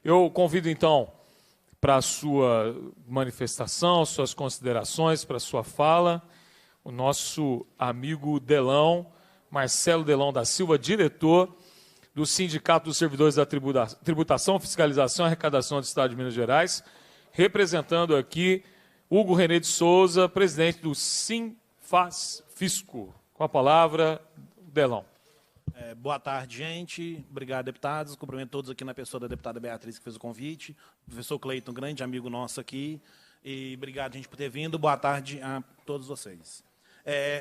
Eu convido, então, para a sua manifestação, suas considerações, para a sua fala, o nosso amigo Delão, Marcelo Delão da Silva, diretor do Sindicato dos Servidores da Tributação, Fiscalização e Arrecadação do Estado de Minas Gerais, representando aqui Hugo René de Souza, presidente do Sinfaz-Fisco. Com a palavra, Delão. Boa tarde, gente. Obrigado, deputados. Cumprimento todos aqui na pessoa da deputada Beatriz, que fez o convite. O professor Cleiton, grande amigo nosso aqui. E obrigado, gente, por ter vindo. Boa tarde a todos vocês.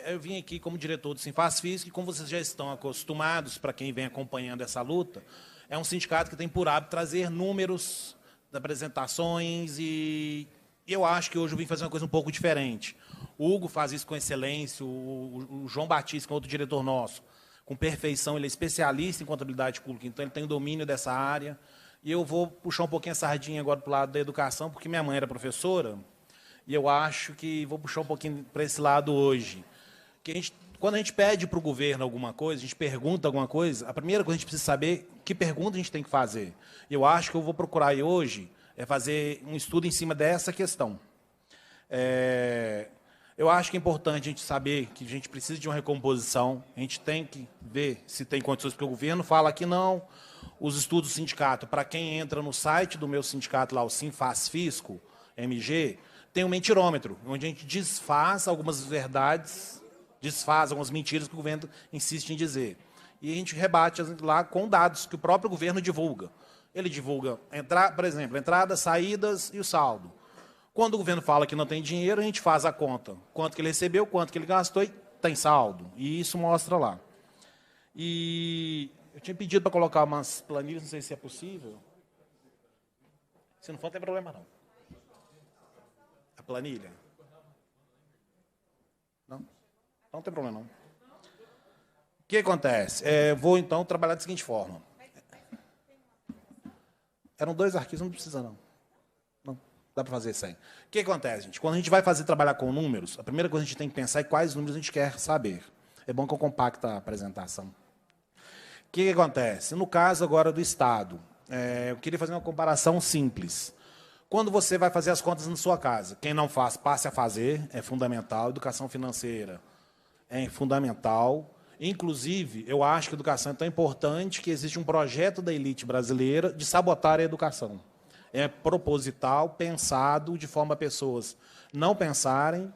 Eu vim aqui como diretor do Sinfaz-Fisco, e como vocês já estão acostumados, para quem vem acompanhando essa luta, é um sindicato que tem por hábito trazer números, apresentações, e eu acho que hoje eu vim fazer uma coisa um pouco diferente. O Hugo faz isso com excelência, o João Batista, que é outro diretor nosso, com perfeição, ele é especialista em contabilidade pública, então ele tem o domínio dessa área. E eu vou puxar um pouquinho a sardinha agora para o lado da educação, porque minha mãe era professora, e eu acho que vou puxar um pouquinho para esse lado hoje. Quando a gente pede para o governo alguma coisa, a gente pergunta alguma coisa, a primeira coisa que a gente precisa saber que pergunta a gente tem que fazer. E eu acho que eu vou procurar aí hoje fazer um estudo em cima dessa questão. Eu acho que é importante a gente saber que a gente precisa de uma recomposição, a gente tem que ver se tem condições, porque o governo fala que não. Os estudos do sindicato, para quem entra no site do meu sindicato, lá, o Sinfaz-Fisco, MG, tem um mentirômetro, onde a gente desfaz algumas verdades, desfaz algumas mentiras que o governo insiste em dizer. E a gente rebate lá com dados que o próprio governo divulga. Ele divulga, por exemplo, entradas, saídas e o saldo. Quando o governo fala que não tem dinheiro, a gente faz a conta. Quanto que ele recebeu, quanto que ele gastou e tem saldo. E isso mostra lá. E eu tinha pedido para colocar umas planilhas, não sei se é possível. Se não for, não tem problema, não. A planilha? Não? Não tem problema, não. O que acontece? Vou, então, trabalhar da seguinte forma. Eram 2 arquivos, não precisa, não. Não, dá para fazer sem. O que acontece, gente? Quando a gente vai trabalhar com números, a primeira coisa que a gente tem que pensar é quais números a gente quer saber. É bom que eu compacte a apresentação. O que acontece? No caso agora do Estado, eu queria fazer uma comparação simples. Quando você vai fazer as contas na sua casa, quem não faz, passe a fazer, é fundamental. Educação financeira é fundamental. Inclusive, eu acho que a educação é tão importante que existe um projeto da elite brasileira de sabotar a educação. É proposital, pensado de forma a pessoas não pensarem,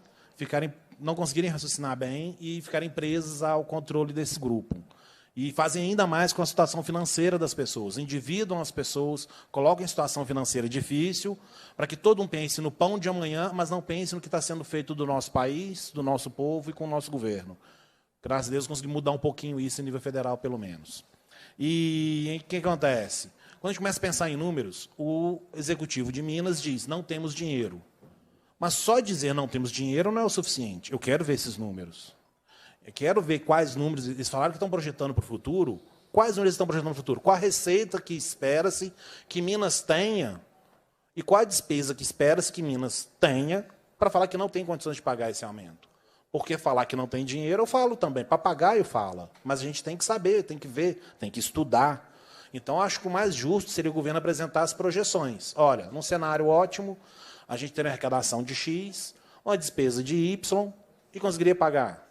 não conseguirem raciocinar bem e ficarem presas ao controle desse grupo. E fazem ainda mais com a situação financeira das pessoas. Endividam as pessoas, colocam em situação financeira difícil, para que todo mundo pense no pão de amanhã, mas não pense no que está sendo feito do nosso país, do nosso povo e com o nosso governo. Graças a Deus, consegui mudar um pouquinho isso a nível federal, pelo menos. E o que acontece? Quando a gente começa a pensar em números, o executivo de Minas diz, não temos dinheiro. Mas só dizer não temos dinheiro não é o suficiente. Eu quero ver esses números. Eu quero ver quais números, eles falaram que estão projetando para o futuro, quais números estão projetando para o futuro, qual a receita que espera-se que Minas tenha e qual a despesa que espera-se que Minas tenha para falar que não tem condições de pagar esse aumento. Porque falar que não tem dinheiro, eu falo também. Para pagar, eu falo. Mas a gente tem que saber, tem que ver, tem que estudar. Então, acho que o mais justo seria o governo apresentar as projeções. Olha, num cenário ótimo, a gente teria uma arrecadação de X, uma despesa de Y e conseguiria pagar.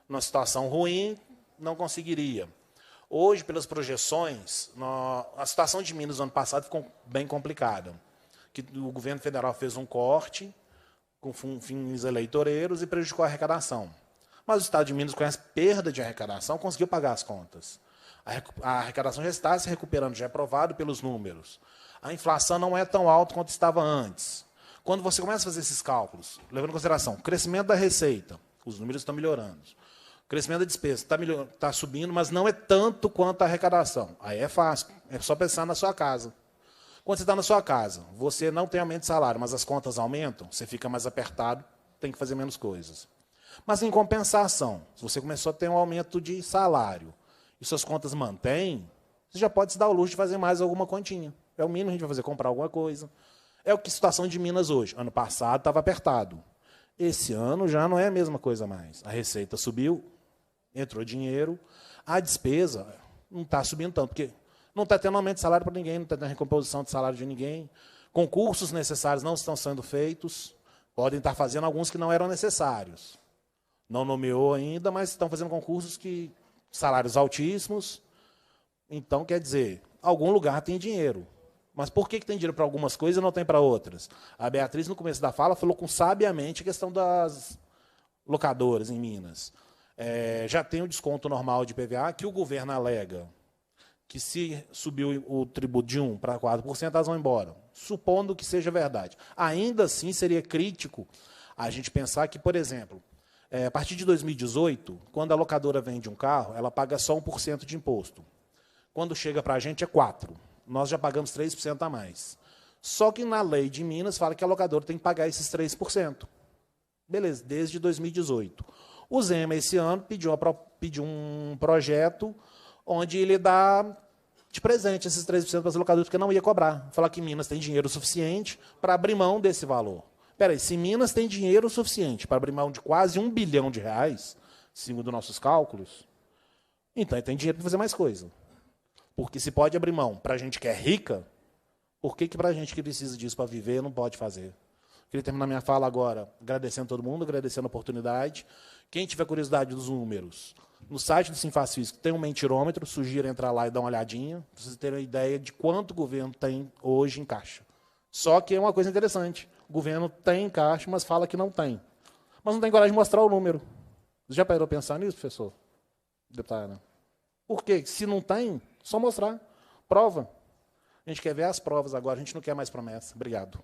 Numa situação ruim, não conseguiria. Hoje, pelas projeções, a situação de Minas no ano passado ficou bem complicada. O governo federal fez um corte com fins eleitoreiros e prejudicou a arrecadação. Mas o Estado de Minas, com essa perda de arrecadação, conseguiu pagar as contas. A arrecadação já está se recuperando, já é provado pelos números. A inflação não é tão alta quanto estava antes. Quando você começa a fazer esses cálculos, levando em consideração o crescimento da receita, os números estão melhorando. O crescimento da despesa está subindo, mas não é tanto quanto a arrecadação. Aí é fácil, é só pensar na sua casa. Quando você está na sua casa, você não tem aumento de salário, mas as contas aumentam, você fica mais apertado, tem que fazer menos coisas. Mas, em compensação, se você começou a ter um aumento de salário e suas contas mantêm, você já pode se dar o luxo de fazer mais alguma continha. É o mínimo que a gente vai fazer, comprar alguma coisa. É o que a situação de Minas hoje. Ano passado estava apertado. Esse ano já não é a mesma coisa mais. A receita subiu, entrou dinheiro, a despesa não está subindo tanto, porque Não está tendo aumento de salário para ninguém, não está tendo recomposição de salário de ninguém. Concursos necessários não estão sendo feitos. Podem estar fazendo alguns que não eram necessários. Não nomeou ainda, mas estão fazendo concursos que salários altíssimos. Então, quer dizer, algum lugar tem dinheiro. Mas por que tem dinheiro para algumas coisas e não tem para outras? A Beatriz, no começo da fala, falou com sabiamente a questão das locadoras em Minas. Já tem o desconto normal de PVA, que o governo alega que se subiu o tributo de 1% para 4%, elas vão embora. Supondo que seja verdade. Ainda assim, seria crítico a gente pensar que, por exemplo, a partir de 2018, quando a locadora vende um carro, ela paga só 1% de imposto. Quando chega para a gente é 4%. Nós já pagamos 3% a mais. Só que na lei de Minas fala que a locadora tem que pagar esses 3%. Beleza, desde 2018. O Zema, esse ano, pediu um projeto onde ele dá de presente esses 3% para as locadoras, porque não ia cobrar. Falar que Minas tem dinheiro suficiente para abrir mão desse valor. Espera aí, se Minas tem dinheiro suficiente para abrir mão de quase R$ 1 bilhão, segundo nossos cálculos, então ele tem dinheiro para fazer mais coisa. Porque se pode abrir mão para a gente que é rica, por que para a gente que precisa disso para viver não pode fazer? Queria terminar minha fala agora agradecendo a todo mundo, agradecendo a oportunidade. Quem tiver curiosidade dos números, no site do Sinfaz Físico tem um mentirômetro, sugiro entrar lá e dar uma olhadinha, para vocês terem uma ideia de quanto o governo tem hoje em caixa. Só que é uma coisa interessante, o governo tem em caixa, mas fala que não tem. Mas não tem coragem de mostrar o número. Você já parou a pensar nisso, professor? Deputada? Por quê? Se não tem, só mostrar. Prova. A gente quer ver as provas agora, a gente não quer mais promessa. Obrigado.